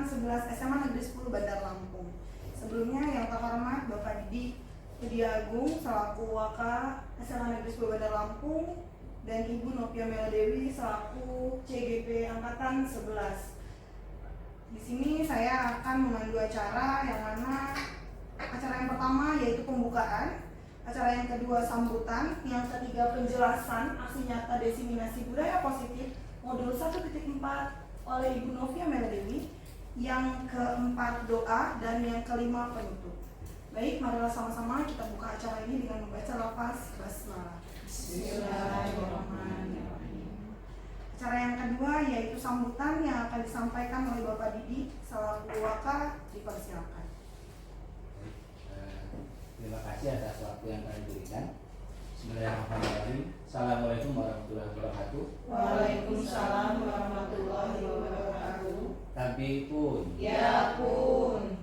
Angkatan 11 SMA Negeri 10 Bandar Lampung. Sebelumnya yang terhormat Bapak Didi Widya Agung selaku Waka SMA Negeri 10 Bandar Lampung dan Ibu Novia Meladewi selaku CGP Angkatan 11. Di sini saya akan memandu acara yang mana acara yang pertama yaitu pembukaan, acara yang kedua sambutan, yang ketiga penjelasan aksi nyata diseminasi budaya positif modul 1.4 oleh Ibu Novia Meladewi, yang keempat doa, dan yang kelima penutup. Baik, marilah sama-sama kita buka acara ini dengan membaca lafaz basmalah. Bismillahirrahmanirrahim. Acara yang kedua yaitu sambutan yang akan disampaikan oleh Bapak Didi selaku Waka, dipersilakan. Terima kasih atas waktu yang kalian berikan. Bismillahirrahmanirrahim. Assalamualaikum warahmatullahi wabarakatuh. Waalaikumsalam warahmatullahi wabarakatuh. Tapi pun Ya pun.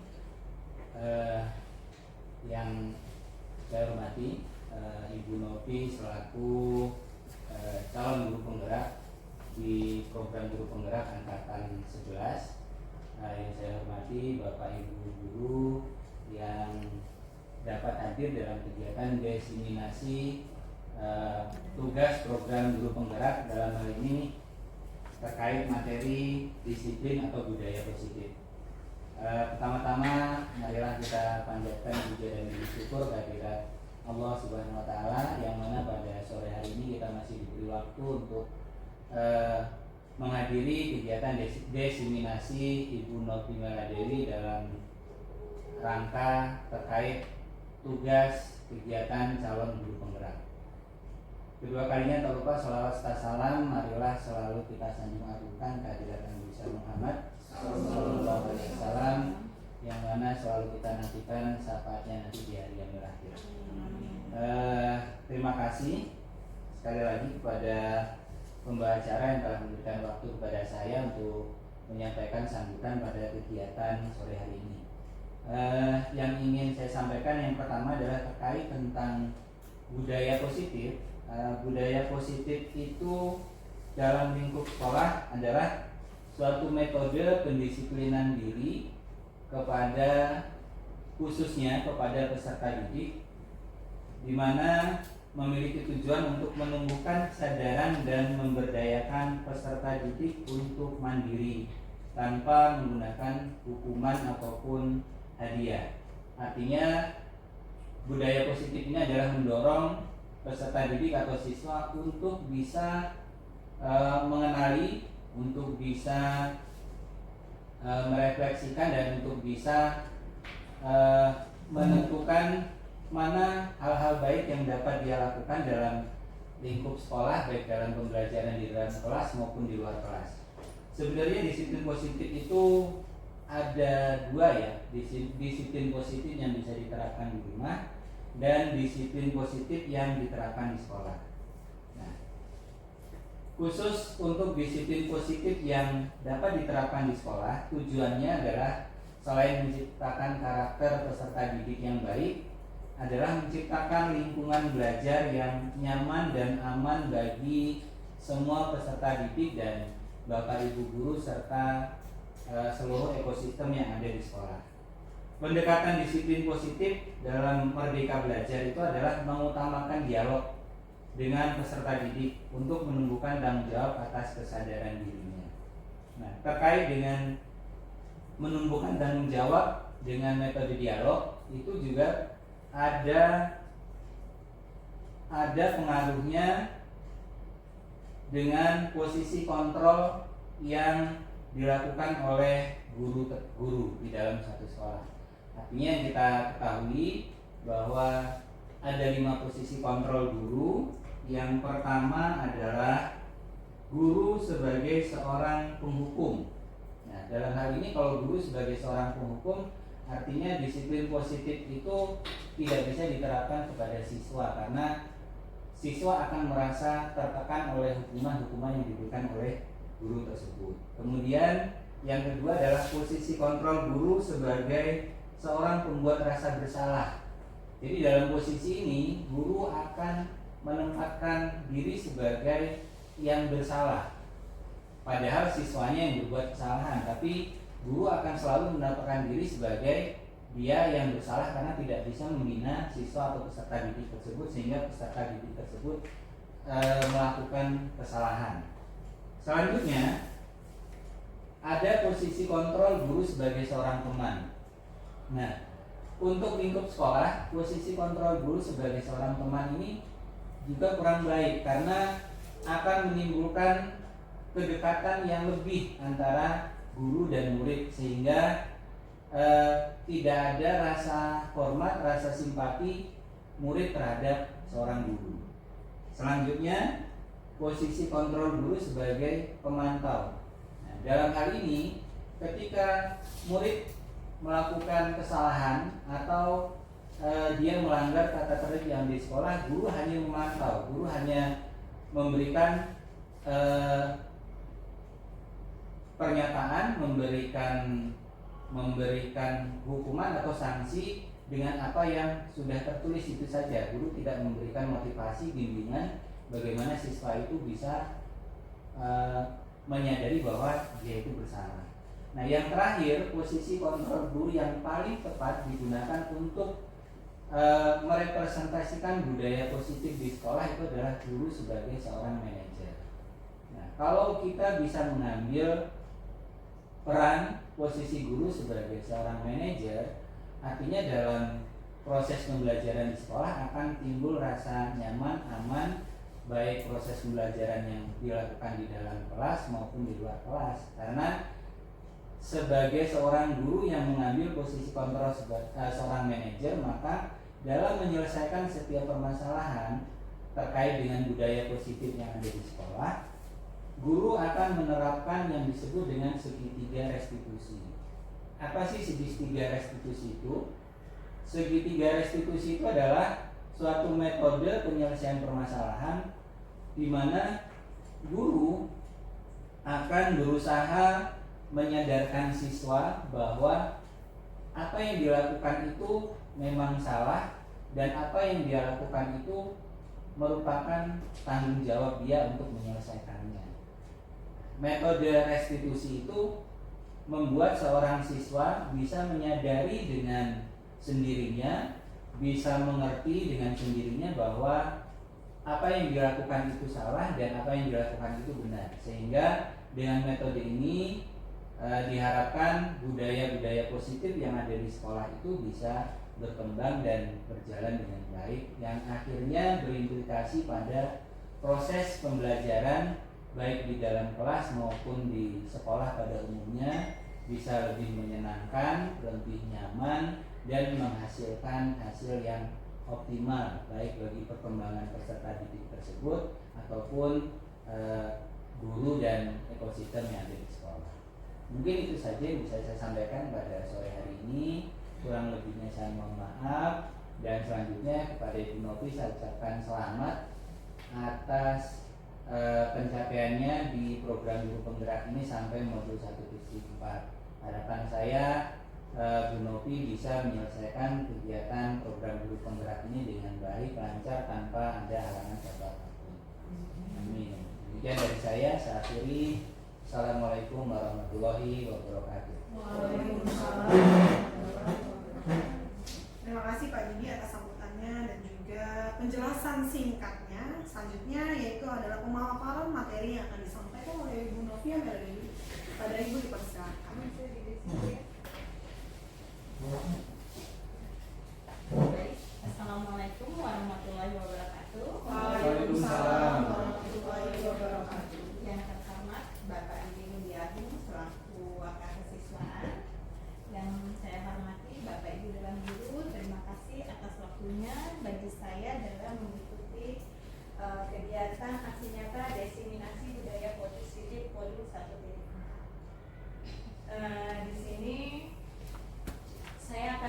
Yang saya hormati Ibu Novi selaku calon guru penggerak di program guru penggerak angkatan 11. Yang saya hormati Bapak Ibu guru yang dapat hadir dalam kegiatan diseminasi tugas program guru penggerak, dalam hal ini terkait materi disiplin atau budaya positif. Pertama-tama marilah kita panjatkan puja dan syukur kehadirat Allah Subhanahu wa Ta'ala, yang mana pada sore hari ini kita masih diberi waktu untuk menghadiri kegiatan diseminasi Ibu Novia Meladewi dalam rangka terkait tugas kegiatan calon guru penggerak. Kedua kalinya tak lupa sholawat serta salam marilah selalu kita sanjung agungkan kehadirat Nabi Muhammad sallallahu alaihi wasallam, yang mana selalu kita nantikan syafaatnya nanti di hari yang berakhir. Terima kasih sekali lagi kepada pembawa acara yang telah memberikan waktu kepada saya untuk menyampaikan sambutan pada kegiatan sore hari ini. Yang ingin saya sampaikan yang pertama adalah terkait tentang budaya positif. Budaya positif itu dalam lingkup sekolah adalah suatu metode pendisiplinan diri kepada, khususnya kepada peserta didik, di mana memiliki tujuan untuk menumbuhkan kesadaran dan memberdayakan peserta didik untuk mandiri tanpa menggunakan hukuman ataupun hadiah. Artinya budaya positif ini adalah mendorong peserta didik atau siswa untuk bisa mengenali, untuk bisa merefleksikan, dan untuk bisa menentukan mana hal-hal baik yang dapat dia lakukan dalam lingkup sekolah, baik dalam pembelajaran di dalam kelas maupun di luar kelas. Sebenarnya disiplin positif itu ada dua ya, disiplin positif yang bisa diterapkan di rumah dan disiplin positif yang diterapkan di sekolah. Nah, khusus untuk disiplin positif yang dapat diterapkan di sekolah, tujuannya adalah selain menciptakan karakter peserta didik yang baik, adalah menciptakan lingkungan belajar yang nyaman dan aman bagi semua peserta didik dan Bapak Ibu guru serta seluruh ekosistem yang ada di sekolah. Pendekatan disiplin positif dalam Merdeka Belajar itu adalah mengutamakan dialog dengan peserta didik untuk menumbuhkan tanggung jawab atas kesadaran dirinya. Nah, terkait dengan menumbuhkan tanggung jawab dengan metode dialog itu juga ada pengaruhnya dengan posisi kontrol yang dilakukan oleh guru di dalam satu sekolah. Artinya yang kita ketahui bahwa ada 5 posisi kontrol guru. Yang pertama adalah guru sebagai seorang penghukum. Nah, dalam hal ini kalau guru sebagai seorang penghukum, artinya disiplin positif itu tidak bisa diterapkan kepada siswa karena siswa akan merasa tertekan oleh hukuman-hukuman yang diberikan oleh guru tersebut. Kemudian yang kedua adalah posisi kontrol guru sebagai seorang pembuat rasa bersalah. Jadi dalam posisi ini guru akan menempatkan diri sebagai yang bersalah, padahal siswanya yang berbuat kesalahan, tapi guru akan selalu mendapatkan diri sebagai dia yang bersalah karena tidak bisa membina siswa atau peserta didik tersebut, sehingga peserta didik tersebut melakukan kesalahan. Selanjutnya ada posisi kontrol guru sebagai seorang teman. Nah, untuk lingkup sekolah, posisi kontrol guru sebagai seorang teman ini juga kurang baik karena akan menimbulkan kedekatan yang lebih antara guru dan murid, sehingga tidak ada rasa hormat, rasa simpati murid terhadap seorang guru. Selanjutnya, posisi kontrol guru sebagai pemantau. Nah, dalam hal ini, ketika murid melakukan kesalahan atau dia melanggar tata tertib yang di sekolah, guru hanya memantau, guru hanya memberikan pernyataan, memberikan hukuman atau sanksi dengan apa yang sudah tertulis itu saja. Guru tidak memberikan motivasi, bimbingan bagaimana siswa itu bisa menyadari bahwa dia itu bersalah. Nah, yang terakhir, posisi kontrol guru yang paling tepat digunakan untuk merepresentasikan budaya positif di sekolah itu adalah guru sebagai seorang manajer. Nah, kalau kita bisa mengambil peran posisi guru sebagai seorang manajer, artinya dalam proses pembelajaran di sekolah akan timbul rasa nyaman, aman, baik proses pembelajaran yang dilakukan di dalam kelas maupun di luar kelas. Karena sebagai seorang guru yang mengambil posisi kontrol seorang manajer, maka dalam menyelesaikan setiap permasalahan terkait dengan budaya positif yang ada di sekolah, guru akan menerapkan yang disebut dengan segitiga restitusi. Apa sih segitiga restitusi itu? Segitiga restitusi itu adalah suatu metode penyelesaian permasalahan di mana guru akan berusaha menyadarkan siswa bahwa apa yang dilakukan itu memang salah dan apa yang dia lakukan itu merupakan tanggung jawab dia untuk menyelesaikannya. Metode restitusi itu membuat seorang siswa bisa menyadari dengan sendirinya, bisa mengerti dengan sendirinya bahwa apa yang dilakukan itu salah dan apa yang dilakukan itu benar. Sehingga dengan metode ini diharapkan budaya-budaya positif yang ada di sekolah itu bisa berkembang dan berjalan dengan baik, yang akhirnya berimplikasi pada proses pembelajaran baik di dalam kelas maupun di sekolah pada umumnya bisa lebih menyenangkan, lebih nyaman, dan menghasilkan hasil yang optimal baik bagi perkembangan peserta didik tersebut ataupun guru dan ekosistem yang ada di sekolah. Mungkin itu saja yang bisa saya sampaikan pada sore hari ini. Kurang lebihnya saya mohon maaf, dan selanjutnya kepada Ibu Novi saya ucapkan selamat atas pencapaiannya di program guru penggerak ini sampai modul 1/4. Harapan saya Bu Novi bisa menyelesaikan kegiatan program guru penggerak ini dengan baik, lancar, tanpa ada halangan apapun. Amin. Demikian dari saya akhiri. Assalamualaikum warahmatullahi wabarakatuh. Waalaikumsalam. Terima kasih Pak Didi atas sambutannya dan juga penjelasan singkatnya. Selanjutnya yaitu adalah pemaparan materi yang akan disampaikan oleh Ibu Novia Melody. Pada Ibu dipersilakan. Assalamualaikum warahmatullahi wabarakatuh. Waalaikumsalam warahmatullahi wabarakatuh. Yang terhormat Bapak Andi Mulyadi selaku wakil kesiswaan, yang saya hormati Bapak Ibu Dewan Guru, terima kasih atas waktunya bagi saya dalam mengikuti kegiatan aksi nyata diseminasi budaya positif modul 1/4. Di sini saya akan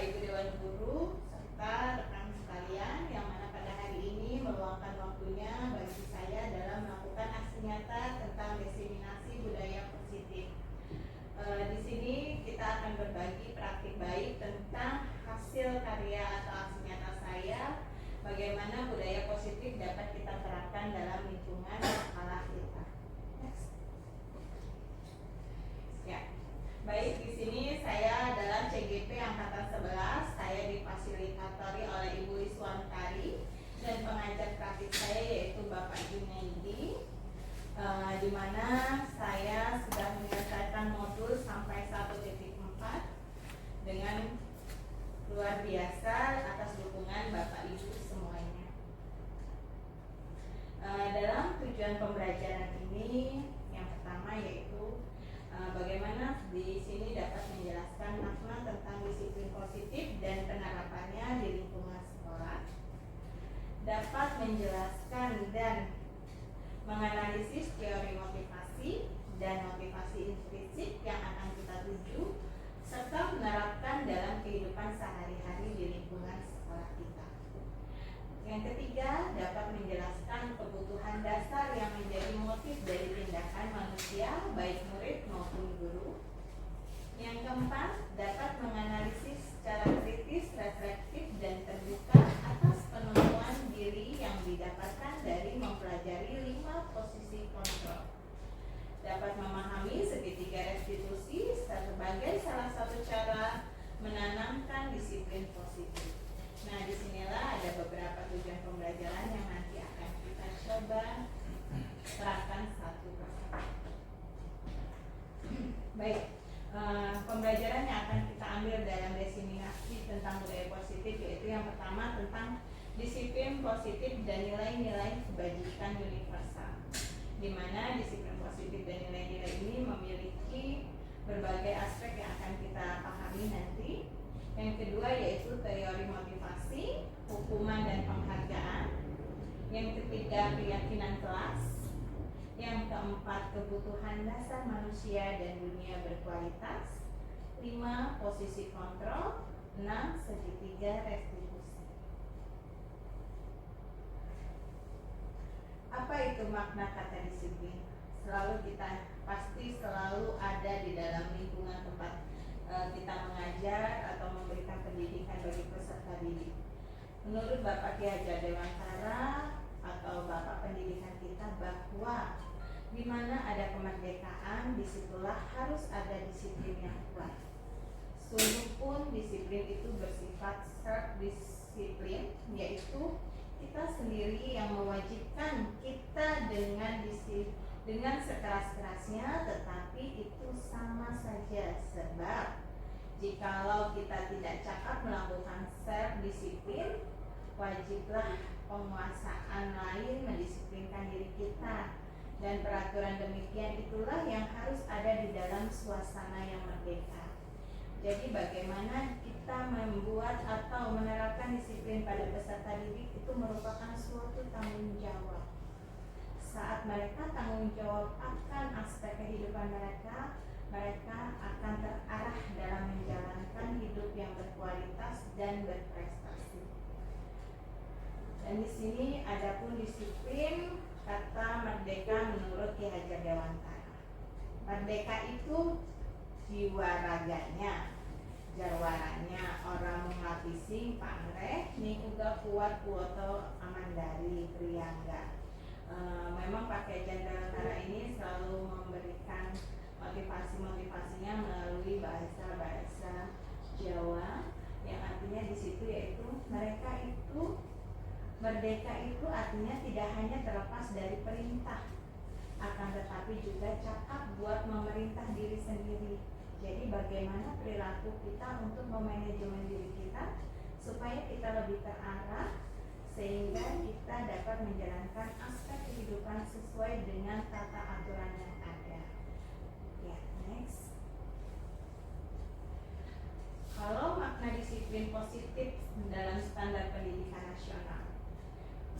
Ibu Dewan Guru, serta rekan sekalian yang mana pada hari ini meluangkan waktunya bagi saya dalam melakukan aksi nyata tentang diseminasi budaya positif. Di sini kita akan berbagi praktik baik tentang hasil karya atau aksi nyata saya, bagaimana budaya positif dapat kita terapkan dalam lingkungan sekolah kita. Next. Ya. Baik, di sini saya adalah CGP angkatan 11. Saya difasilitatori oleh Ibu Iswantari dan pengajar praktik saya yaitu Bapak Junaidi, di mana saya sudah menyelesaikan modul sampai 1.4 dengan luar biasa atas dukungan Bapak Ibu semuanya. Dalam tujuan pembelajaran ini, yang pertama yaitu bagaimana di sini dapat menjelaskan makna tentang disiplin positif dan penerapannya di lingkungan sekolah, dapat menjelaskan dan menganalisis teori motivasi dan motivasi intrinsik yang akan kita tuju, serta menerapkan dalam kehidupan sehari-hari di lingkungan sekolah kita. Yang ketiga, dapat menjelaskan kebutuhan dasar yang menjadi motif dari tindakan manusia, baik murid maupun guru. Yang keempat, dapat menganalisis secara kritis, reflektif, dan terbuka atas penemuan diri yang didapatkan dari mempelajari 5 posisi kontrol. Dapat memahami segitiga restitusi sebagai salah satu cara menanamkan disiplin positif. Nah, disinilah ada beberapa tujuan pembelajaran yang nanti akan kita coba terapkan satu persatu. Baik, pembelajaran yang akan kita ambil dalam diseminasi tentang budaya positif yaitu yang pertama tentang disiplin positif dan nilai-nilai kebajikan universal, di mana disiplin positif dan nilai-nilai ini memiliki berbagai aspek yang akan kita pahami nanti. Yang kedua yaitu teori motivasi, hukuman dan penghargaan. Yang ketiga keyakinan kelas. Yang keempat kebutuhan dasar manusia dan dunia berkualitas. 5 posisi kontrol. 6 segitiga restitusi. Apa itu makna kata disiplin? Pasti selalu ada di dalam lingkungan tempat kita mengajar atau memberikan pendidikan bagi peserta didik. Menurut Bapak Ki Hajar Dewantara atau Bapak pendidikan kita, bahwa di mana ada kemerdekaan, disitulah harus ada disiplin yang kuat. Sungguh pun disiplin itu bersifat self-disiplin, yaitu kita sendiri yang mewajibkan kita dengan sekeras-kerasnya, tetapi itu sama saja, sebab jikalau kita tidak cakap melakukan self-disiplin, wajiblah penguasaan lain mendisiplinkan diri kita, dan peraturan demikian itulah yang harus ada di dalam suasana yang merdeka. Jadi bagaimana kita membuat atau menerapkan disiplin pada peserta didik itu merupakan suatu tanggung jawab. Saat mereka tanggung jawab akan aspek kehidupan mereka, mereka akan terarah dalam menjalankan hidup yang berkualitas dan berprestasi. Dan di sini adapun disiplin, kata merdeka menurut Ki Hajar Dewantara. Merdeka itu jiwa raganya, jarwaranya orang menghabisi pangreh ning uga kuat kuoto amandari priangga. Memang Pak Ki Hajar Dewantara ini selalu memberikan motivasinya melalui bahasa Jawa yang artinya di situ yaitu mereka itu merdeka itu artinya tidak hanya terlepas dari perintah, akan tetapi juga cakap buat memerintah diri sendiri. Jadi bagaimana perilaku kita untuk memanajemen diri kita supaya kita lebih terarah, sehingga kita dapat menjalankan aspek kehidupan sesuai dengan tata aturan yang ada. Ya, next. Kalau makna disiplin positif dalam standar pendidikan nasional,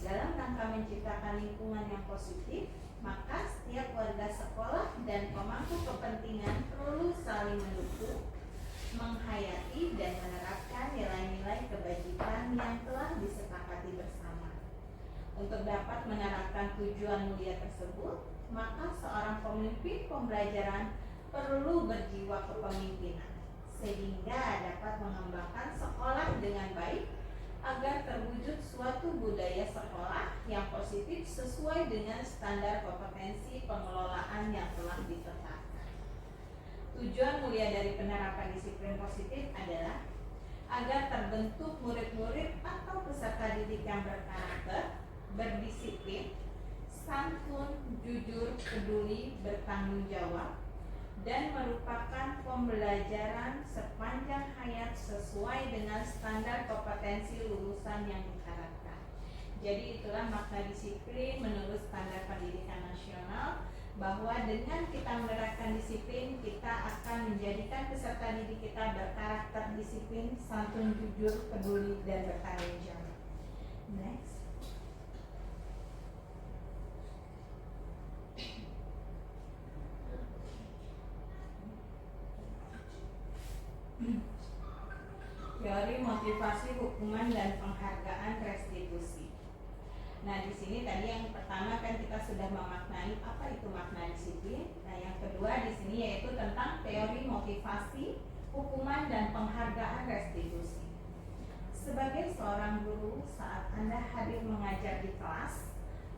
dalam rangka menciptakan lingkungan yang positif, maka setiap warga sekolah dan pemangku kepentingan perlu saling mendukung, menghayati dan menerapkan nilai-nilai kebajikan yang telah disepakati bersama. Untuk dapat menerapkan tujuan mulia tersebut, maka seorang pemimpin pembelajaran perlu berjiwa kepemimpinan, sehingga dapat mengembangkan sekolah dengan baik agar terwujud suatu budaya sekolah yang positif sesuai dengan standar kompetensi pengelolaan yang telah ditetapkan. Tujuan mulia dari penerapan disiplin positif adalah agar terbentuk murid-murid atau peserta didik yang berkarakter, berdisiplin, santun, jujur, peduli, bertanggung jawab, dan merupakan pembelajaran sepanjang hayat sesuai dengan standar kompetensi lulusan yang diharapkan. Jadi itulah makna disiplin menurut standar pendidikan nasional, bahwa dengan kita menerapkan disiplin, kita akan menjadikan peserta didik kita berkarakter disiplin, santun, jujur, peduli, dan bertanggung jawab. Next. Teori motivasi, hukuman, dan penghargaan restitusi. Nah, di sini tadi yang pertama kan kita sudah memaknai apa itu makna disiplin. Nah, yang kedua di sini yaitu tentang teori motivasi, hukuman, dan penghargaan restitusi. Sebagai seorang guru, saat Anda hadir mengajar di kelas,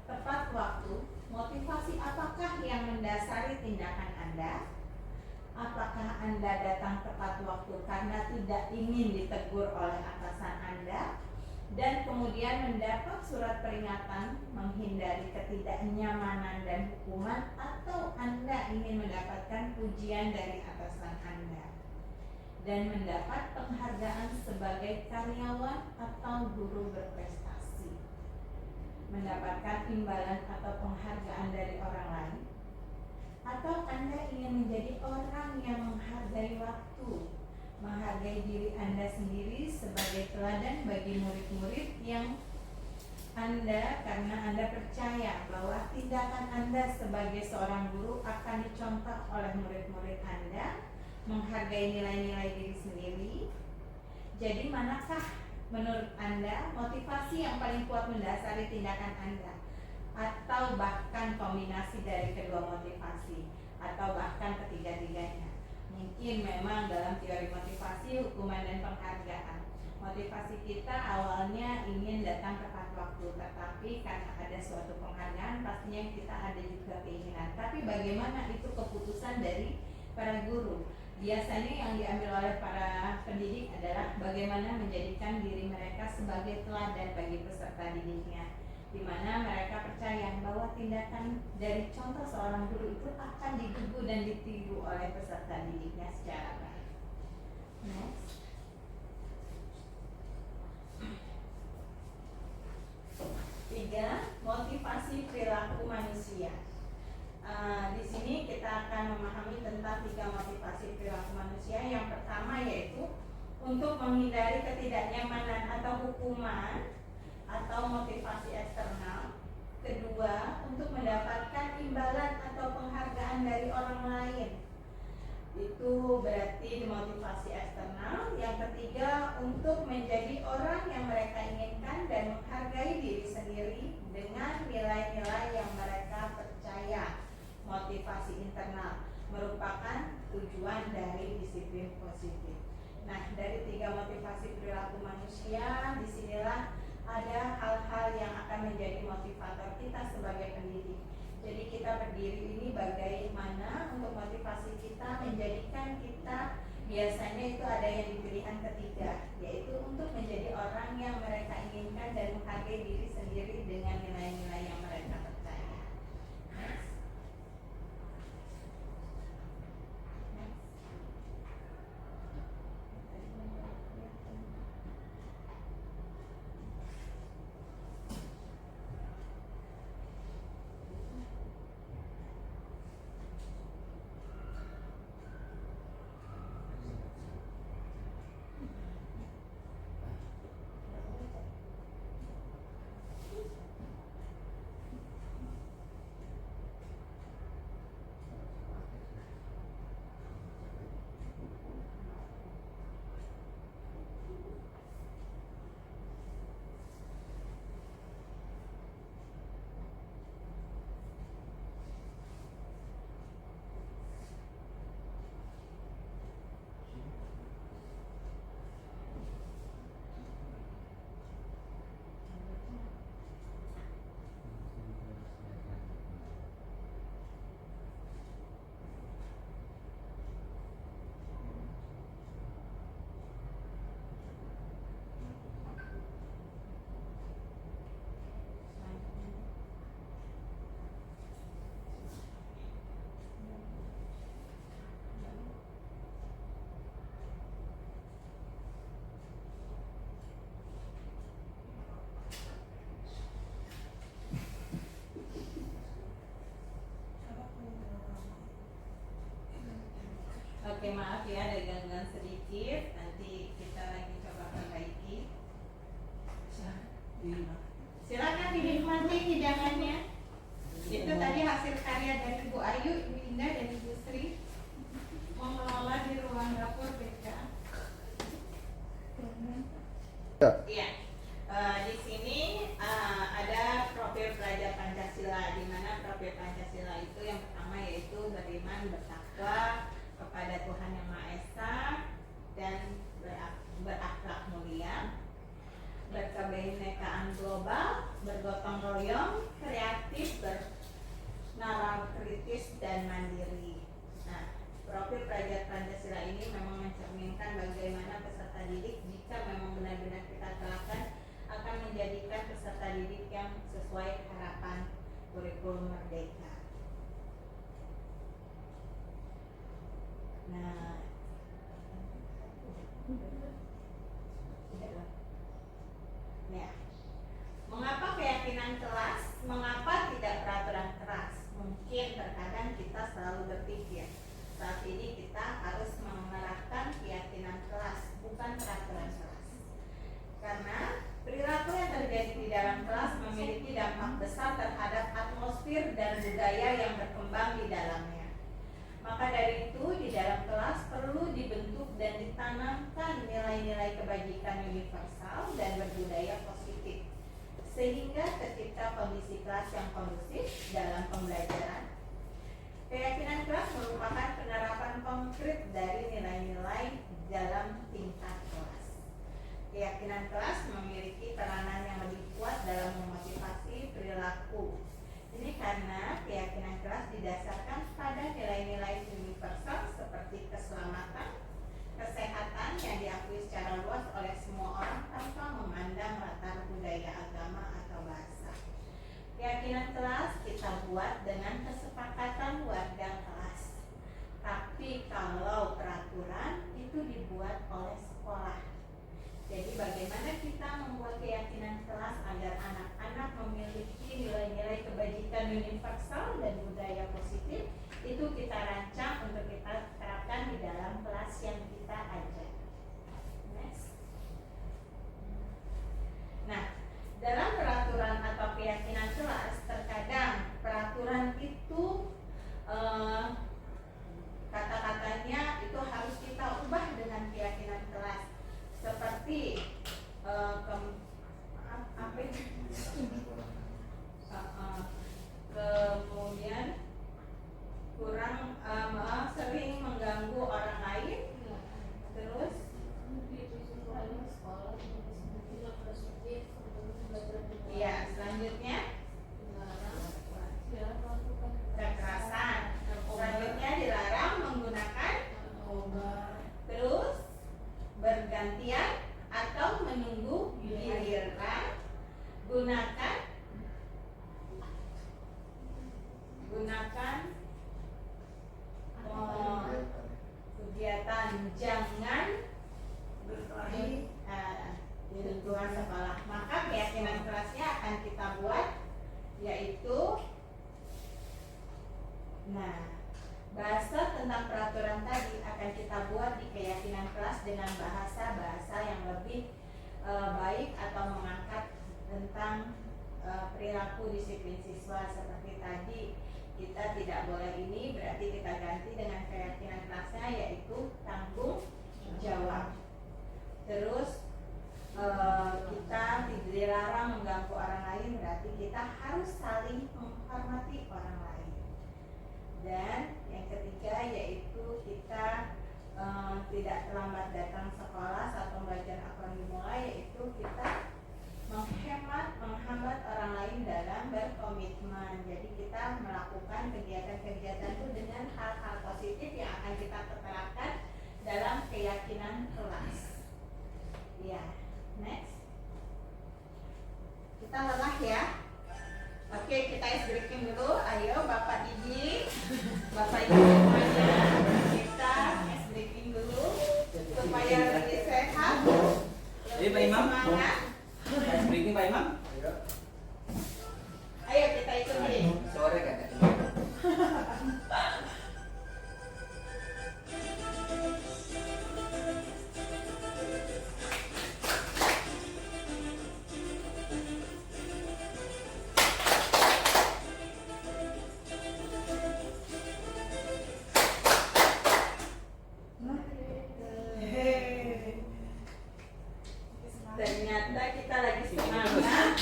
tepat waktu, motivasi apakah yang mendasari tindakan Anda? Apakah Anda datang tepat waktu karena tidak ingin ditegur oleh atasan Anda dan kemudian mendapat surat peringatan, menghindari ketidaknyamanan dan hukuman, atau Anda ingin mendapatkan pujian dari atasan Anda dan mendapat penghargaan sebagai karyawan atau guru berprestasi, mendapatkan imbalan atau penghargaan dari orang lain? Atau Anda ingin menjadi orang yang menghargai waktu, menghargai diri Anda sendiri sebagai teladan bagi murid-murid yang Anda, karena Anda percaya bahwa tindakan Anda sebagai seorang guru akan dicontoh oleh murid-murid Anda, menghargai nilai-nilai diri sendiri. Jadi manakah menurut Anda motivasi yang paling kuat mendasari tindakan Anda? Atau bahkan kombinasi dari kedua motivasi, atau bahkan ketiga-tiganya? Mungkin memang dalam teori motivasi, hukuman, dan penghargaan, motivasi kita awalnya ingin datang tepat waktu, tetapi karena ada suatu penghargaan pastinya kita ada juga keinginan. Tapi bagaimana itu keputusan dari para guru? Biasanya yang diambil oleh para pendidik adalah bagaimana menjadikan diri mereka sebagai teladan bagi peserta didiknya, di mana mereka percaya bahwa tindakan dari contoh seorang guru itu akan digugu dan ditiru oleh peserta didiknya secara baik. Next. Tiga, motivasi perilaku manusia. Di sini kita akan memahami tentang tiga motivasi perilaku manusia. Yang pertama yaitu untuk menghindari ketidaknyamanan atau hukuman atau motivasi eksternal. Kedua, untuk mendapatkan imbalan atau penghargaan dari orang lain. Itu berarti motivasi eksternal. Yang ketiga, untuk menjadi orang yang mereka inginkan dan menghargai diri sendiri dengan nilai-nilai yang mereka percaya. Motivasi internal merupakan tujuan dari disiplin positif. Nah, dari tiga motivasi perilaku manusia, disinilah ada hal-hal yang akan menjadi motivator kita sebagai pendidik. Jadi kita berdiri ini bagaimana untuk motivasi kita menjadikan kita, biasanya itu ada yang di pilihan ketiga, yaitu untuk menjadi orang yang mereka inginkan dan menghargai diri sendiri dengan nilai-nilai yang mereka percaya. Next. hidangannya. Itu tadi hasil karya dari Ibu Ayu, Ibu Indah, dan Ibu Sri mengelola di ruang dapur BK. Iya. Di sini ada profil pelajar Pancasila, di mana profil Pancasila itu yang pertama yaitu beriman, bertakwa kepada Tuhan Yang Maha Esa dan berakhlak mulia, berkebinekaan global, bergotong royong, kreatif, bernalar kritis dan mandiri. Nah, profil pelajar Pancasila ini memang mencerminkan bagaimana peserta didik jika memang benar-benar kita terapkan akan menjadikan peserta didik yang sesuai harapan kurikulum merdeka. Nah, ya. Mengapa keyakinan kelas? Mengapa tidak peraturan keras? Mungkin terkadang kita selalu berpikir saat ini kita harus menerapkan keyakinan kelas, bukan peraturan kelas. Karena perilaku yang terjadi di dalam kelas memiliki dampak besar terhadap atmosfer dan budaya yang berkembang di dalamnya. Maka dari itu, di dalam kelas perlu dibentuk dan ditanamkan nilai-nilai kebajikan universal dan berbudaya positif, sehingga tercipta kondisi kelas yang kondusif dalam pembelajaran. Keyakinan kelas merupakan penerapan konkret dari nilai-nilai dalam tingkat kelas. Keyakinan kelas memiliki peranan yang lebih kuat dalam memotivasi perilaku. Ini karena keyakinan kelas didasarkan pada nilai-nilai universal seperti keselamatan, kesehatan yang diakui secara luas oleh semua orang tanpa memandang latar budaya, agama, atau bahasa. Keyakinan kelas kita buat dengan kesepakatan warga kelas. Tapi kalau peraturan itu dibuat oleh sekolah. Jadi bagaimana kita membuat keyakinan kelas agar anak-anak memiliki nilai-nilai kebajikan universal dan budaya positif, itu kita rancang untuk kita terapkan di dalam kelas yang kita ajar. Next. Nah, dalam peraturan atau keyakinan kelas, terkadang peraturan itu kata-katanya itu harus kita ubah dengan keyakinan kelas. Seperti kemudian kurang sering mengganggu orang lain, terus ya selanjutnya kekerasan, selanjutnya dilarang menggunakan terus bergantian atau menunggu giliran, gunakan kegiatan jangan berkelahi di lingkungan sekolah. Maka keyakinan kelasnya akan kita buat yaitu bahasa tentang peraturan tadi akan kita buat di keyakinan kelas dengan bahasa-bahasa yang lebih baik atau mengangkat tentang perilaku disiplin siswa. Seperti tadi kita tidak boleh ini, berarti kita ganti dengan keyakinan kelasnya yaitu tanggung jawab. Terus kita tidak dilarang mengganggu orang lain, berarti kita harus saling menghormati orang lain. Dan yang ketiga yaitu kita tidak terlambat datang sekolah saat pembelajaran akan dimulai, yaitu kita menghambat orang lain dalam berkomitmen. Jadi kita melakukan kegiatan-kegiatan itu dengan hal-hal positif yang akan kita terapkan dalam keyakinan kelas. Ya, next. Kita lelah ya. Oke, kita ice breaking dulu. Ayo Bapak Didi, Bapak Ibu semuanya, kita ice breaking dulu supaya lebih sehat, lebih semangat. Ice breaking Pak Imam. Ayo kita ikuti. Sore kan. ternyata kita lagi semangat.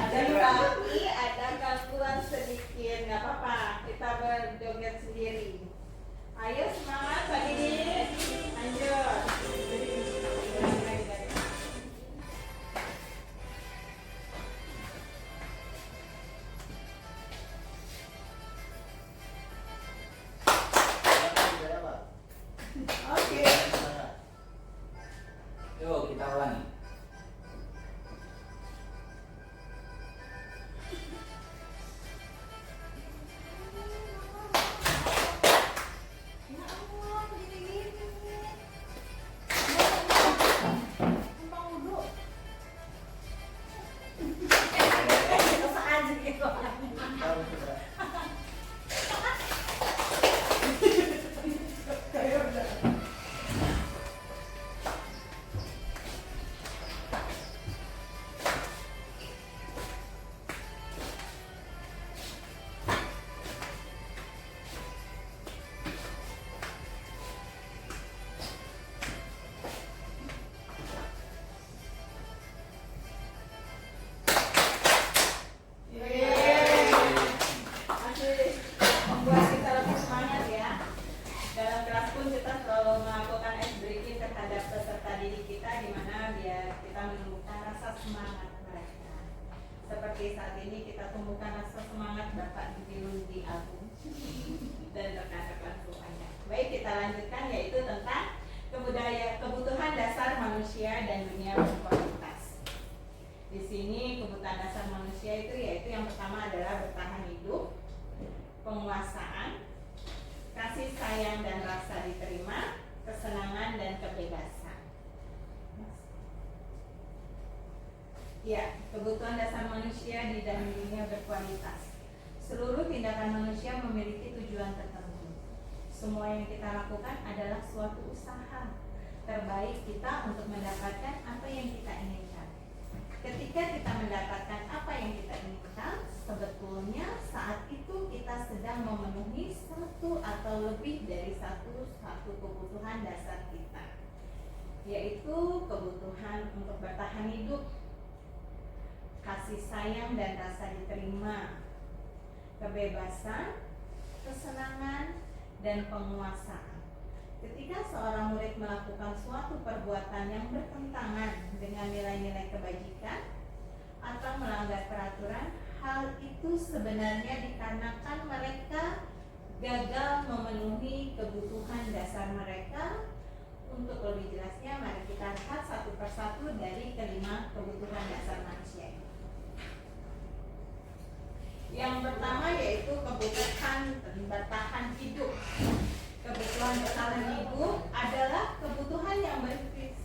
Dan tapi ada gangguan sedikit, nggak apa-apa, kita berjoget sendiri. Ayo semangat pagi ini, lanjut. Oke. Yuk kita ulangi. Masih membuat kita lebih semangat ya. Dalam kelas pun kita selalu melakukan ice breaking terhadap peserta didik kita, di mana biar kita menumbuhkan rasa semangat mereka. Seperti saat ini kita tumbuhkan rasa semangat Bapak Lundi Agung dan rekan-rekan semuanya. Baik, kita lanjutkan yaitu tentang kebutuhan dasar manusia dan dunia berkualitas. Di sini kebutuhan dasar manusia itu yaitu yang pertama adalah bertahan hidup, penguasaan, kasih sayang dan rasa diterima, kesenangan dan kebebasan. Ya, kebutuhan dasar manusia di dalam dunia berkualitas. Seluruh tindakan manusia memiliki tujuan tertentu. Semua yang kita lakukan adalah suatu usaha terbaik kita untuk mendapatkan apa yang kita inginkan. Ketika kita mendapatkan apa yang kita inginkan, sebetulnya saat itu kita sedang memenuhi satu atau lebih dari satu kebutuhan dasar kita, yaitu kebutuhan untuk bertahan hidup, kasih sayang dan rasa diterima, kebebasan, kesenangan, dan penguasaan. Ketika seorang murid melakukan suatu perbuatan yang bertentangan dengan nilai-nilai kebajikan atau melanggar peraturan, hal itu sebenarnya dikarenakan mereka gagal memenuhi kebutuhan dasar mereka. Untuk lebih jelasnya, mari kita lihat satu persatu dari kelima kebutuhan dasar manusia. Yang pertama yaitu kebutuhan bertahan hidup. Kebutuhan bertahan hidup adalah kebutuhan yang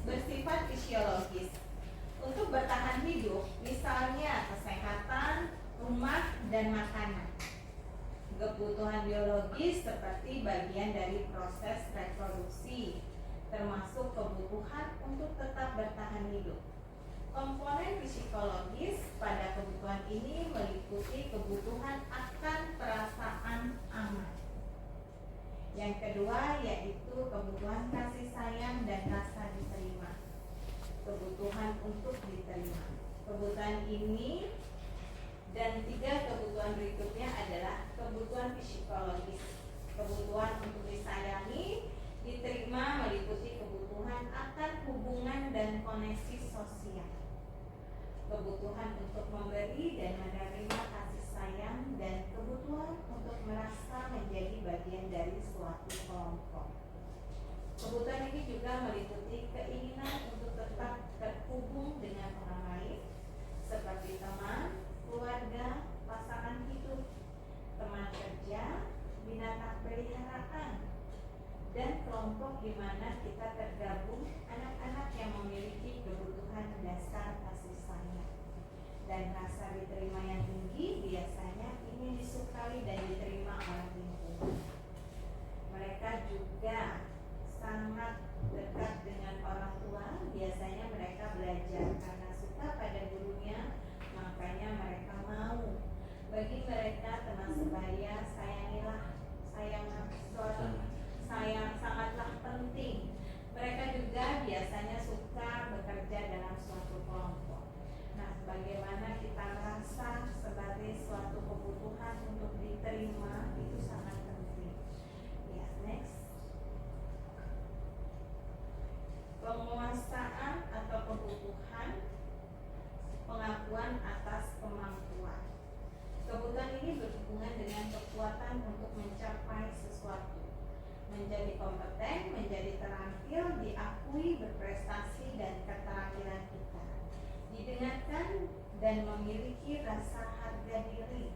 bersifat fisiologis. Untuk bertahan hidup, misalnya kesehatan, rumah, dan makanan. Kebutuhan biologis seperti bagian dari proses reproduksi, termasuk kebutuhan untuk tetap bertahan hidup. Komponen psikologis pada kebutuhan ini meliputi kebutuhan akan perasaan aman. Yang kedua yaitu kebutuhan kasih sayang dan rasa diterima. Kebutuhan untuk diterima. Kebutuhan ini dan tiga kebutuhan berikutnya adalah kebutuhan psikologis. Kebutuhan untuk disayangi, diterima meliputi kebutuhan akan hubungan dan koneksi sosial. Kebutuhan untuk memberi dan menerima kasih sayang, dan kebutuhan untuk merasa menjadi bagian dari suatu kelompok. Kebutuhan ini juga meliputi keinginan untuk tetap terhubung dengan orang lain, seperti teman, keluarga, pasangan hidup, teman kerja, binatang peliharaan, dan kelompok di mana kita tergabung anak-anak yang memiliki kebutuhan dasar kasih sayang dan rasa diterima yang tinggi. Biasanya ingin disukai dan diterima oleh lingkungan. Mereka juga sangat dekat dengan orang tua. Biasanya mereka belajar karena suka pada gurunya, makanya mereka mau. Bagi mereka teman sebaya, sayang sangatlah penting. Mereka juga biasanya suka bekerja dan memiliki rasa harga diri.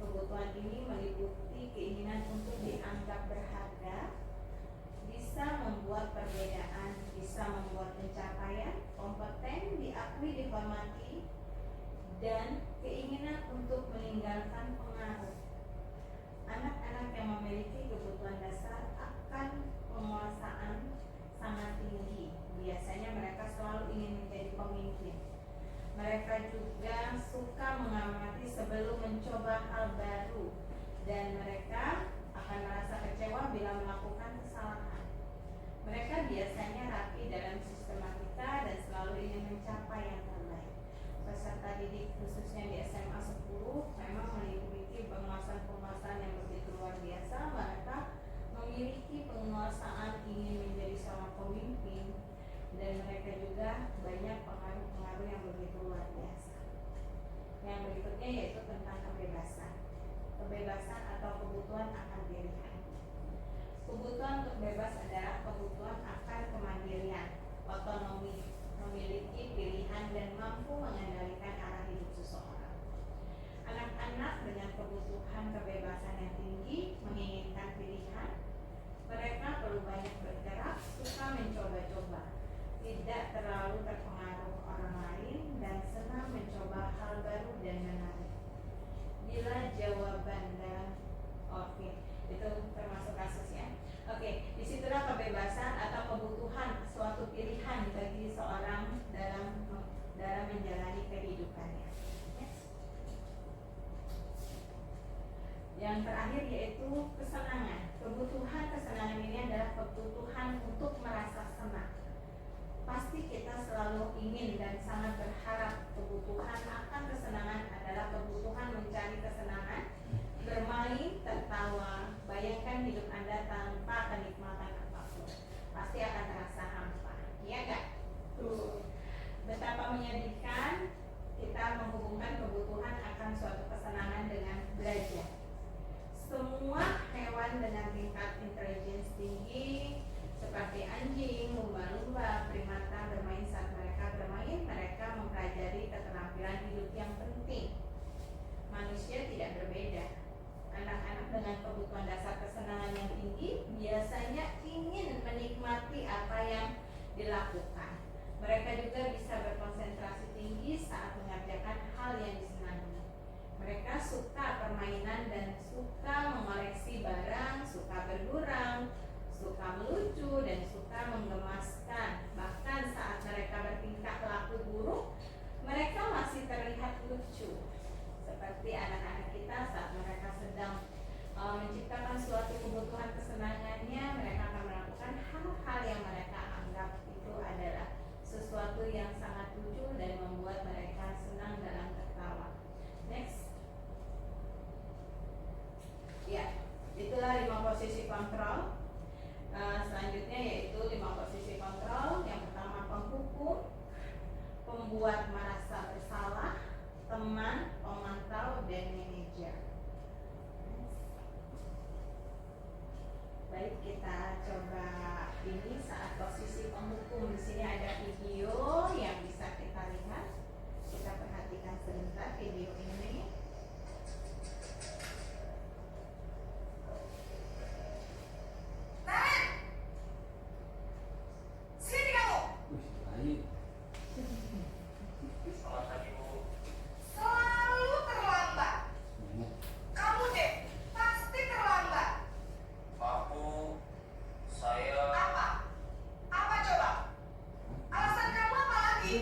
Kebutuhan ini meliputi keinginan untuk dianggap berharga, bisa membuat perbedaan, bisa membuat pencapaian, kompeten, diakui, dihormati, dan keinginan untuk meninggalkan pengaruh. Anak-anak yang memiliki kebutuhan dasar akan penguasaan sangat tinggi. Biasanya mereka selalu ingin menjadi pemimpin. Mereka juga suka mengamati sebelum mencoba hal baru, dan mereka akan merasa kecewa bila melakukan kesalahan. Mereka biasanya rapi dalam sistematika dan selalu ingin mencapai yang terbaik. Peserta didik khususnya di SMA 10 memang memiliki penguasaan yang begitu luar biasa. Mereka memiliki penguasaan ingin menjadi seorang pemimpin, dan mereka juga banyak pengaruh-pengaruh yang begitu luar biasa. Yang berikutnya yaitu tentang kebebasan. Kebebasan atau kebutuhan akan pilihan. Kebutuhan untuk bebas adalah kebutuhan akan kemandirian, otonomi, memiliki pilihan dan mampu mengendalikan arah hidup seseorang. Anak-anak dengan kebutuhan kebebasan yang tinggi menginginkan pilihan. Mereka perlu banyak bergerak, suka mencoba-coba, tidak terlalu terpengaruh orang lain, dan senang mencoba hal baru dan menarik. Bila jawaban dalam itu termasuk kasus ya. Disitulah kebebasan atau kebutuhan suatu pilihan bagi seorang dalam menjalani kehidupannya. Yang terakhir yaitu kesenangan. Kebutuhan kesenangan ini adalah kebutuhan untuk merasa senang. Pasti kita selalu ingin dan sangat berharap kebutuhan akan kesenangan adalah kebutuhan mencari kesenangan, bermain, tertawa. Bayangkan hidup Anda tanpa kenikmatan apapun, pasti akan terasa hampa, iya gak? Betapa menyedihkan kita menghubungkan kebutuhan akan suatu kesenangan dengan belajar. Semua hewan dengan tingkat intelijensi tinggi seperti anjing, lumba-lumba, primata bermain. Saat mereka bermain, mereka mempelajari keterampilan hidup yang penting. Manusia tidak berbeda. Anak-anak dengan kebutuhan dasar kesenangan yang tinggi biasanya ingin menikmati apa yang dilakukan. Mereka juga bisa berkonsentrasi tinggi saat mengerjakan hal yang disenangi. Mereka suka permainan dan suka mengoleksi barang, suka bergurau, suka melucu, dan suka menggemaskan. Bahkan saat mereka bertingkah laku buruk, mereka masih terlihat lucu. Seperti anak-anak kita saat mereka sedang menciptakan suatu kebutuhan kesenangannya, mereka akan melakukan hal-hal yang mereka anggap itu adalah sesuatu yang sangat lucu dan membuat mereka senang dalam tertawa. Next. Ya, itulah 5 posisi kontrol. Selanjutnya yaitu 5 posisi kontrol. Yang pertama penghukum, pembuat merasa bersalah, teman, pemantau, dan manajer. Baik, kita coba ini saat posisi penghukum. Di sini ada video yang bisa kita lihat. Kita perhatikan sebentar video ini. Saya apa coba? Alasan kamu apa lagi?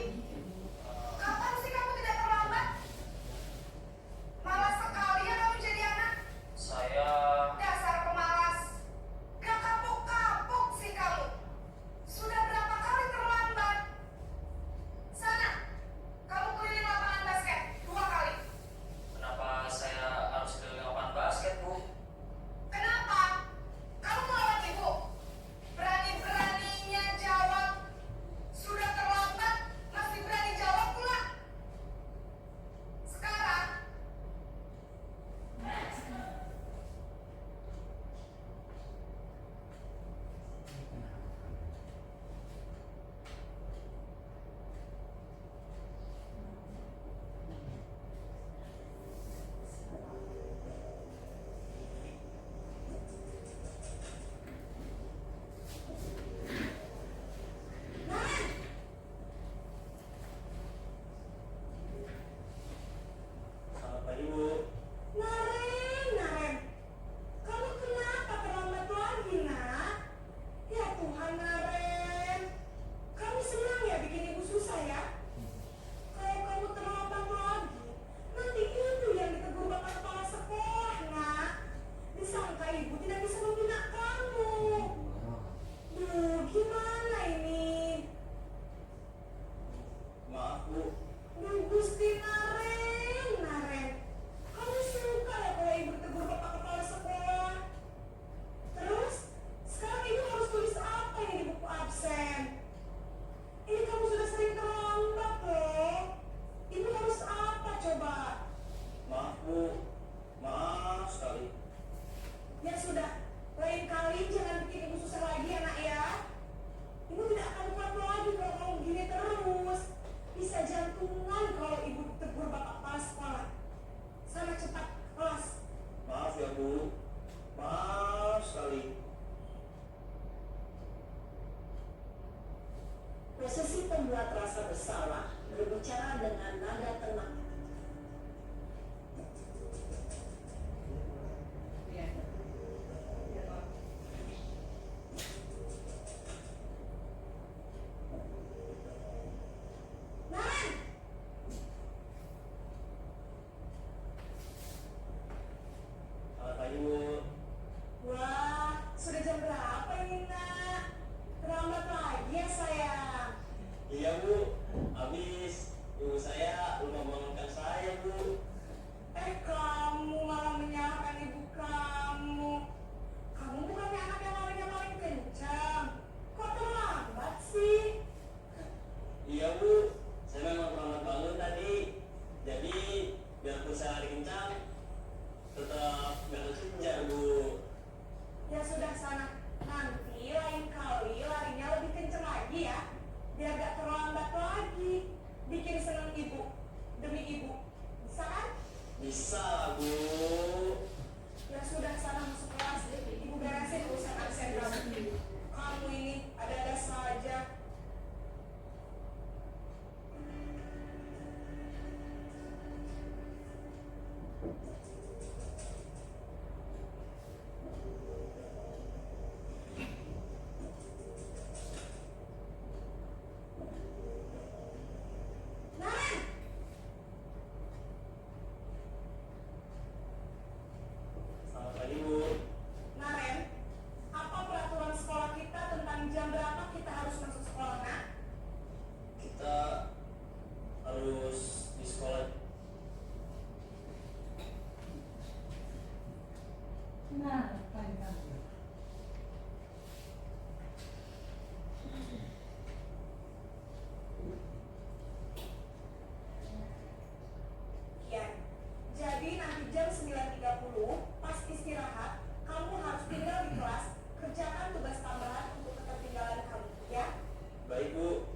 demi ibu. Bisa kan? Bisa lah, Bu. Ya sudah, sana masuk kelas. Ibu beresin urusan absen kamu. Kamu ini ada-ada saja. Naren! Selamat pagi, Bu. Naren, apa peraturan sekolah kita tentang jam berapa kita harus masuk sekolah, nak? Kita harus di sekolah. Kian. Jadi nanti jam 9.30 pas istirahat, kamu harus tinggal di kelas, kerjakan tugas tambahan untuk ketertinggalan kamu, ya? Baik, Bu.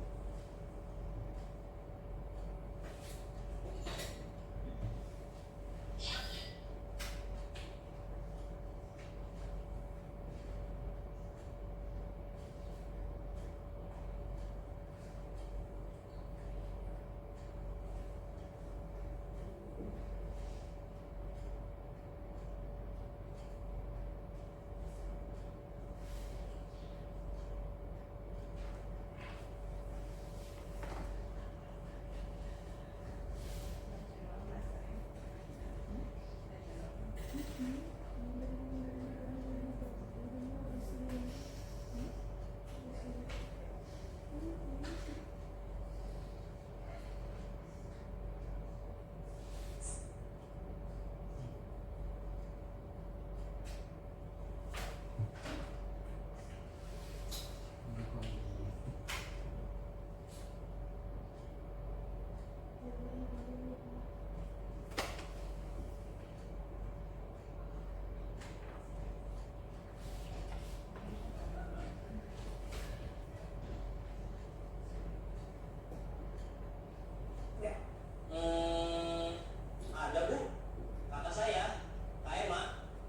Ya. Ada, Bu. Kakak saya, Kak Emma.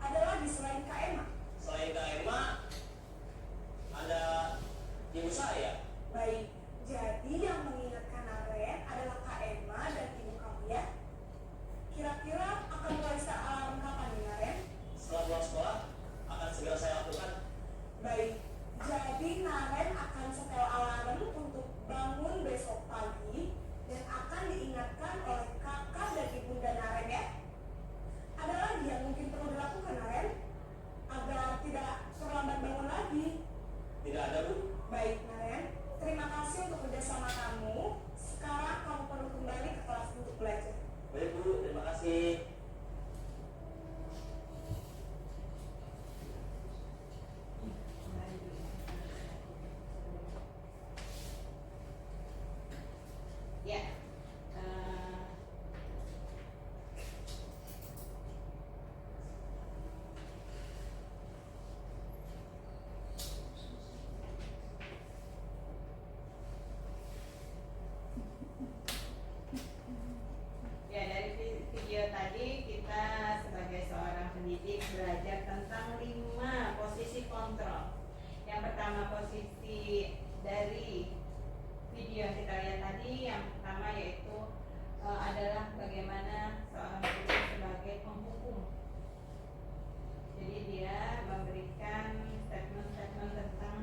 Ada lagi selain Kak Emma? Selain Kak Emma, ada ibu saya. Baik, jadi yang mengingatkan Naren adalah Kak Emma dan ibu kamu, ya? Kira-kira akan mulai start alarm kapan nih, Naren? Setelah pulang sekolah, akan segera saya lakukan. Baik, jadi Naren akan setel alarm untuk bangun besok pagi dan akan diingatkan oleh kakak dan ibunda Naren, ya? Ada lagi yang mungkin perlu dilakukan, Naren? Agar tidak terlambat bangun lagi. Tidak ada, Bu. Baik, Naren. Terima kasih untuk kerjasama kamu. Sekarang kamu perlu kembali ke kelas untuk belajar. Baik, Bu. Terima kasih. Ya, eh, ya dari video tadi kita sebagai seorang pendidik belajar tentang 5 posisi kontrol. Yang pertama posisi dari video yang kita lihat tadi, yang pertama yaitu adalah bagaimana seorang guru sebagai penghukum. Jadi dia memberikan statement-statement tentang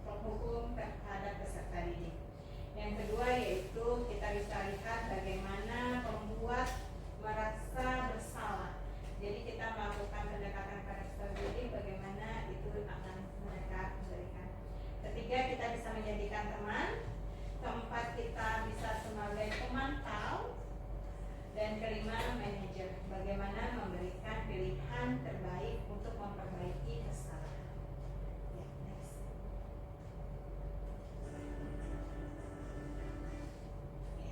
penghukum terhadap peserta didik. Yang kedua yaitu kita bisa lihat bagaimana pembuat merasa bersalah. Jadi kita melakukan pendekatan pada peserta didik, bagaimana itu akan mereka berikan. Ketiga, kita bisa menjadikan teman. Keempat, kita bisa sebagai pemantau. Dan kelima, manajer, bagaimana memberikan pilihan terbaik untuk memperbaiki kesalahan. Ya, next. Ya.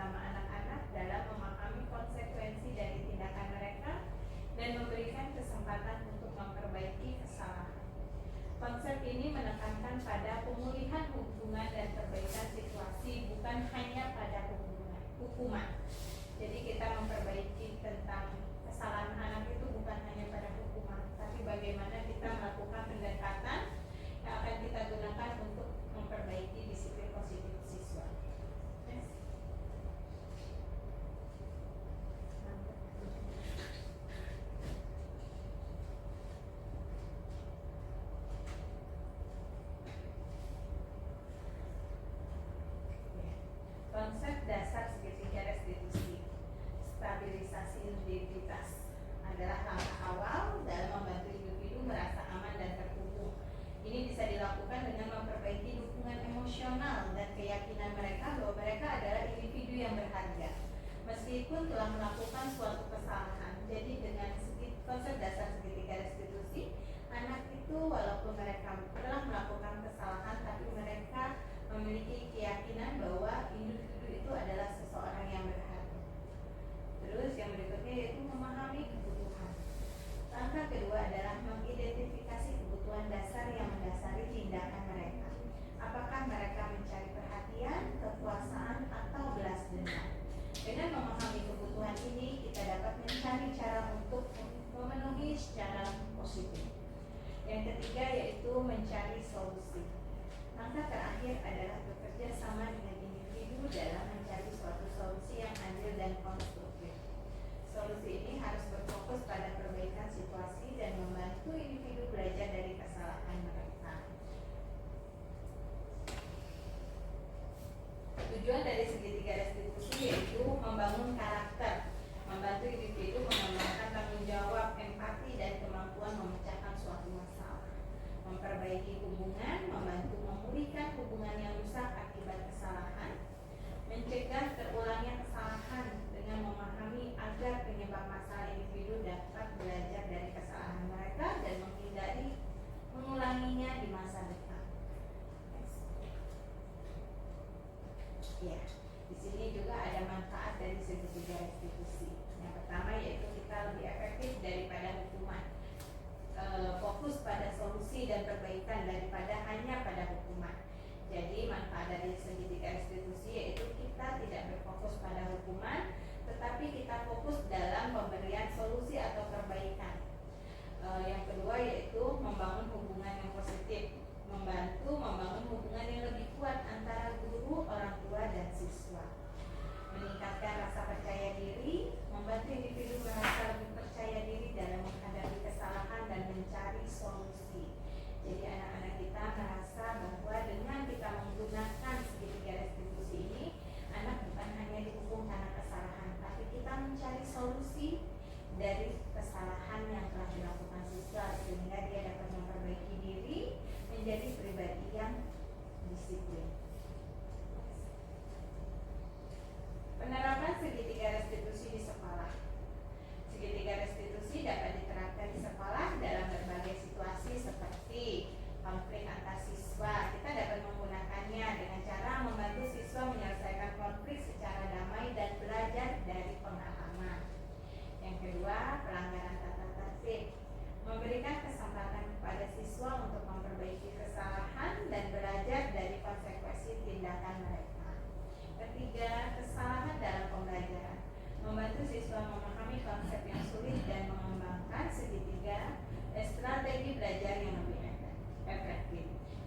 terutama anak-anak, dalam memahami konsekuensi dari tindakan mereka dan memberikan kesempatan untuk memperbaiki kesalahan. Konsep ini menekankan pada pemulihan hubungan dan perbaikan situasi, bukan hanya pada hukuman. Jadi kita memperbaiki tentang kesalahan anak itu bukan hanya pada hukuman, tapi bagaimana kita melakukan pendekatan yang akan kita gunakan untuk memperbaiki disiplin positif siswa. Yes. Konsep dasar segitiga restitusi, stabilisasi identitas adalah langkah awal dalam membantu individu merasa aman dan terhubung. Ini bisa dilakukan dengan memperbaiki dukungan emosional dan keyakinan mereka bahwa mereka adalah individu yang berharga, meskipun telah melakukan suatu kesalahan. Jadi dengan konsep dasar segitiga restitusi, anak itu walaupun mereka telah melakukan kesalahan, tapi mereka memiliki keyakinan bahwa individu itu adalah seseorang yang berharga. Terus yang berikutnya yaitu memahami kebutuhan. Langkah kedua adalah mengidentifikasi kebutuhan dasar yang mendasari tindakan mereka. Apakah mereka mencari perhatian, kekuasaan, atau belas dendam? Dengan memahami kebutuhan ini, kita dapat mencari cara untuk memenuhi secara positif. Yang ketiga yaitu mencari solusi. Langkah terakhir adalah bekerja sama dengan individu dalam mencari suatu solusi yang adil dan konstruktif. Solusi ini harus berfokus pada perbaikan situasi dan membantu individu belajar dari kesalahan mereka. Tujuan dari segitiga restitusi yaitu membangun karakter, membantu individu mengembangkan tanggung jawab, empati, dan kemampuan memecahkan suatu masalah, memperbaiki hubungan, membantu memulihkan hubungan yang rusak akibat kesalahan, mencegah terulangnya kesalahan dengan memahami agar penyebab masalah individu dapat belajar dari kesalahan mereka dan menghindari mengulanginya di masa depan. Ya, di sini juga ada manfaat dari segitiga restitusi. Yang pertama yaitu kita lebih efektif daripada hukuman. Fokus pada solusi dan perbaikan daripada hanya pada hukuman. Jadi manfaat dari segitiga restitusi yaitu kita tidak berfokus pada hukuman, tetapi kita fokus dalam pemberian solusi atau perbaikan. Yang kedua yaitu membangun hubungan yang positif, membantu membangun hubungan yang lebih kuat antara guru, orang tua, dan siswa. Meningkatkan rasa percaya diri, membantu individu merasa lebih percaya diri dalam menghadapi kesalahan dan mencari solusi. Jadi anak-anak kita merasa bahwa dengan kita menggunakan segitiga restitusi ini, anak bukan hanya dihukum karena kesalahan, tapi kita mencari solusi dari kesalahan yang telah dilakukan siswa sehingga dia dapat memperbaiki diri menjadi pribadi yang disiplin. Penerapan segitiga restitusi di sekolah. Segitiga restitusi dapat diterapkan di sekolah dalam berbagai situasi seperti konflik antar siswa. Kita dapat menggunakannya dengan cara membantu siswa menyelesaikan konflik secara damai dan belajar dari pengalaman. Yang kedua, pelanggaran tata tertib. Memberikan kesempatan kepada siswa untuk memperbaiki kesalahan dan belajar dari konsekuensi tindakan mereka. Ketiga, kesalahan dalam pembelajaran. Membantu siswa memahami konsep yang sulit dan mengembangkan segitiga strategi belajar yang lebih efektif.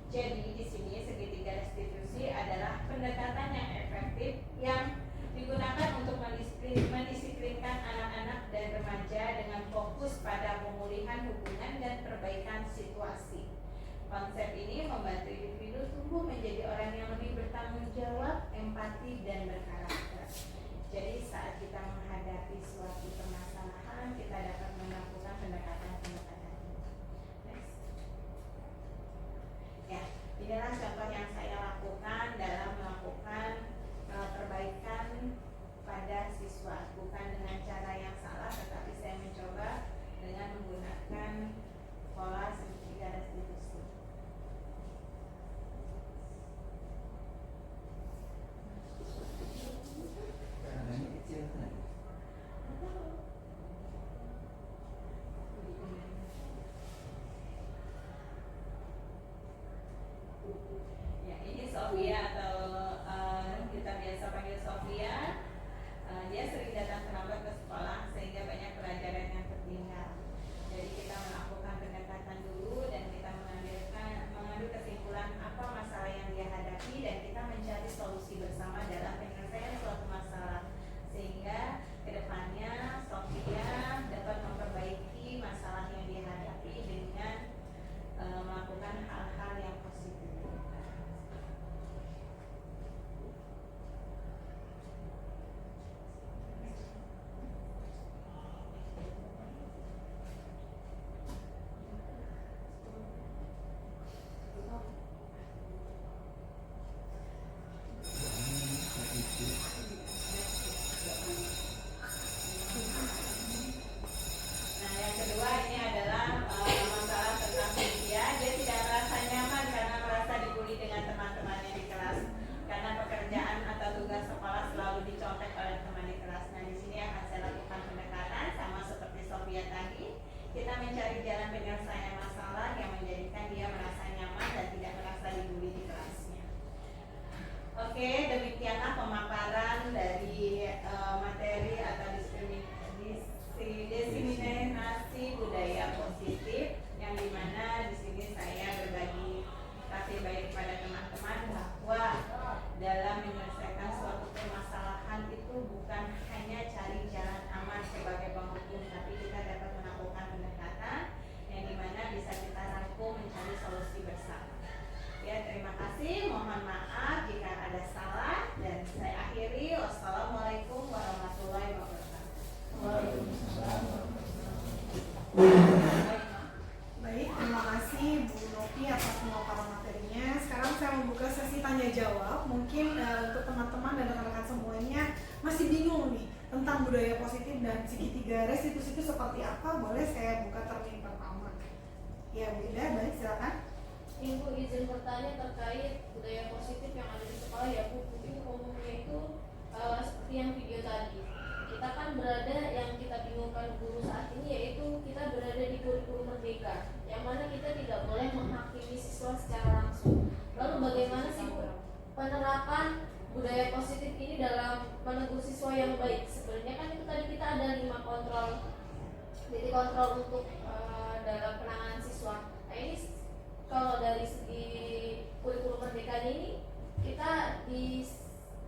Jadi di sini segitiga restitusi adalah pendekatan yang efektif yang digunakan untuk mendisiplinkan anak-anak dan remaja dengan fokus pada pemulihan hubungan dan perbaikan situasi. Konsep ini membantu individu tumbuh menjadi orang yang lebih bertanggung jawab, empati, dan berkarakter. Jadi saat kita menghadapi suatu permasalahan, kita dapat melakukan pendekatan-pendekatan ini. Next. Ya, inilah contoh yang saya lakukan dalam melakukan perbaikan pada siswa. Bukan dengan cara yang salah, tetapi saya mencoba dengan menggunakan pola segitiga restitusi. dan segitiga restitusi itu seperti apa, boleh saya buka termin pertama. Ya Bu Ida, baik silakan. Ibu izin bertanya terkait budaya positif yang ada di sekolah ya Bu. Mungkin umumnya itu seperti yang video tadi. Kita kan berada, yang kita bingungkan guru saat ini yaitu kita berada di kurikulum merdeka, yang mana kita tidak boleh menghakimi siswa secara langsung. Lalu bagaimana sih Bu penerapan budaya positif ini dalam menegur siswa yang baik? Sebenarnya kan itu tadi kita ada 5 kontrol, jadi kontrol untuk dalam penanganan siswa. Nah ini kalau dari segi kurikulum merdeka ini kita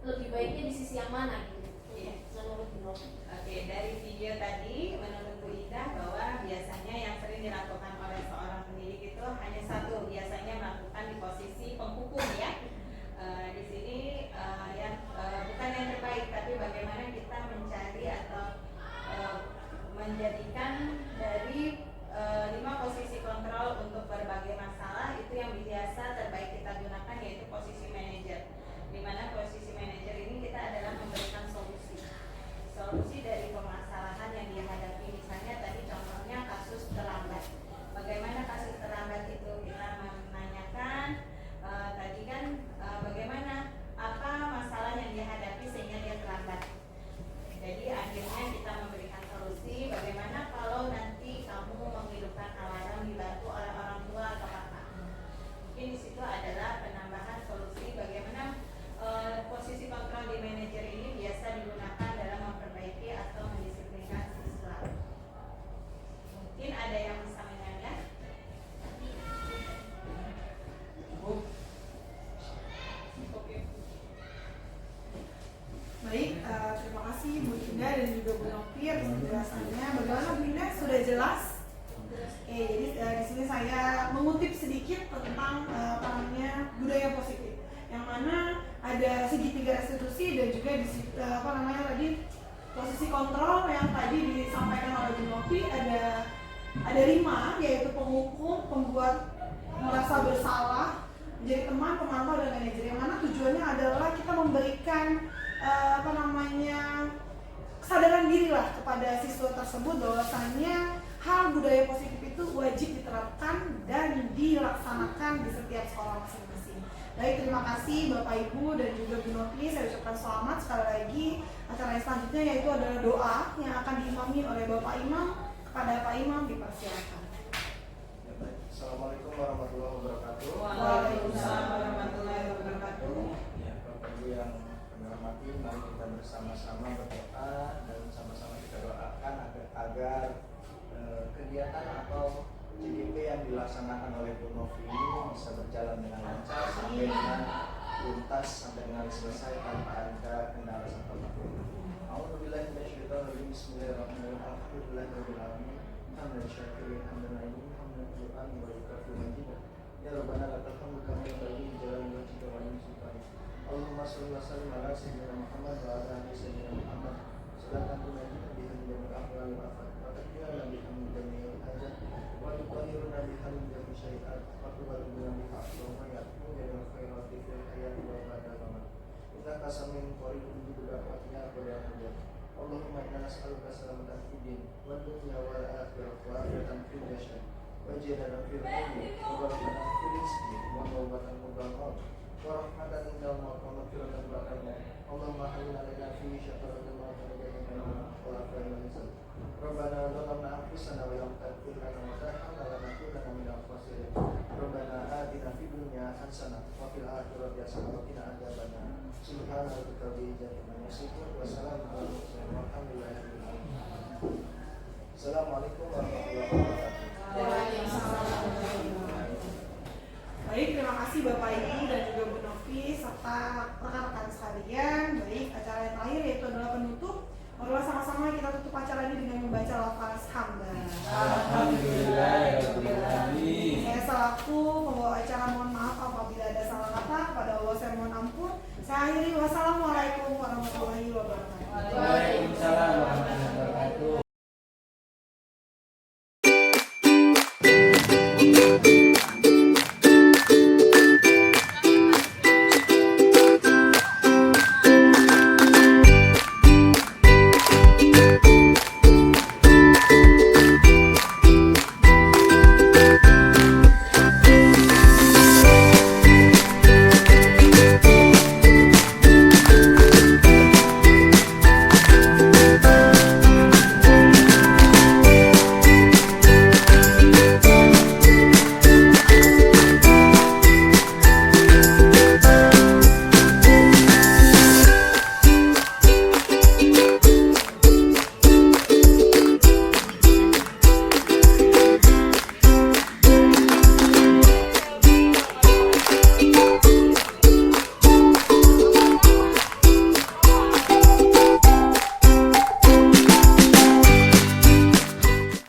lebih baiknya di sisi yang mana gitu? Iya. Menurut Bu Novi. Oke, dari video tadi menurut Bu Ida bahwa biasanya yang sering dilakukan oleh seorang pendidik itu hanya satu, biasanya melakukan di posisi penghukum ya. Di sini bukan yang terbaik, tapi bagaimana kita mencari atau menjadikan dari 5 posisi kontrol untuk berbagai masalah itu yang biasa terbaik kita gunakan, yaitu posisi manajer. Di mana posisi manajer ini kita adalah memberikan solusi dari permasalahan yang dihadapi. Misalnya tadi contohnya kasus terlambat. Bagaimana kasus terlambat itu? Kita menanyakan tadi kan bagaimana, apa masalah yang dihadapi sehingga dia terlambat. Jadi akhirnya kita memberikan solusi bagaimana kalau nanti kamu menghidupkan alarm dibantu oleh orang tua atau kakakmu. Mungkin di situ adalah penambahan solusi bagaimana posisi kontrol di manajer ini biasa digunakan dalam memperbaiki atau mendisiplinkan siswa. Mungkin ada yang bisa menanya? Baik, terima kasih Bu Indah dan juga Bu Novi atas penjelasannya. Bagaimana Bu Indah, sudah jelas? Oke, jadi di sini saya mengutip sedikit tentang budaya positif, yang mana ada segitiga restitusi dan juga di posisi kontrol yang tadi disampaikan oleh Bu Novi ada 5, yaitu penghukum, pembuat merasa bersalah, menjadi teman, pemantau, dan manajer, yang mana tujuannya adalah kita memberikan kesadaran diri lah kepada siswa tersebut bahwasanya hal budaya positif itu wajib diterapkan dan dilaksanakan di setiap sekolah masing-masing. Baik, terima kasih Bapak Ibu dan juga Bu Novi. Saya ucapkan selamat sekali lagi. Acara yang selanjutnya yaitu adalah doa yang akan diimami oleh Bapak Imam. Kepada Pak Imam dipersilakan. Ya, baik. Assalamualaikum warahmatullahi wabarakatuh. Waalaikumsalam warahmatullahi wabarakatuh. Ya, Bapak Ibu yang kami hormati, mari kita bersama-sama berdoa dan sama-sama kita doakan agar kegiatan atau CGP yang dilaksanakan oleh Bu Novi ini bisa berjalan dengan lancar sampai dengan tuntas, sampai dengan selesai tanpa ada kendala serta masalah. A'udzubillahi minasyaitonir rajim. Bismillahirrahmanirrahim. Alhamdulillahirabbil alamin. Hamdan syakirin, hamdan naimin, hamdan Qur'an wa yukafi majidah. Ya Rabbana lakal hamdu kama yanbaghi li jalali wajhika wa li sultanik. Allahumma shalli wa sallim ala sayyidina Muhammad wa ala ali sayyidina Muhammad. Salatan tunajina biha min jamil ahwal wal afat. Wa takfirana biha min jamil hajat. Wa tutahhiruna biha min jamil syai'at. Wa tubaliguna biha aqsama ya'tu min khairati fil hayati wa ba'da al-mamat. Innaka sami'un qaribun mujibu da'watina wa da'wat. Allahumma inna nas'aluka salamatan fid din wad dunya wal akhirah wa afiyatan fil jasad wa jannatan fil ilmi wa barakatan fil rizqi wa tawbatan qabla al-maut wa rahmatan indal maut wa maghfiratan ba'da al-maut. Allahumma hawwin 'alaina fi syafa'atil maut wa jannatan wa afiyatan rizq. Rabbana zalamna anfusana wa lam taghfir lana wa tarhamna lanakunanna minal khasirin. Rabbana atina fid dunya hasanah wa fil akhirati hasanah wa qina adzabannar. Subhana rabbika rabbil izzati amma yasifun wa salamun alal mursalin walhamdulillahi rabbil alamin. Assalamualaikum warahmatullahi wabarakatuh.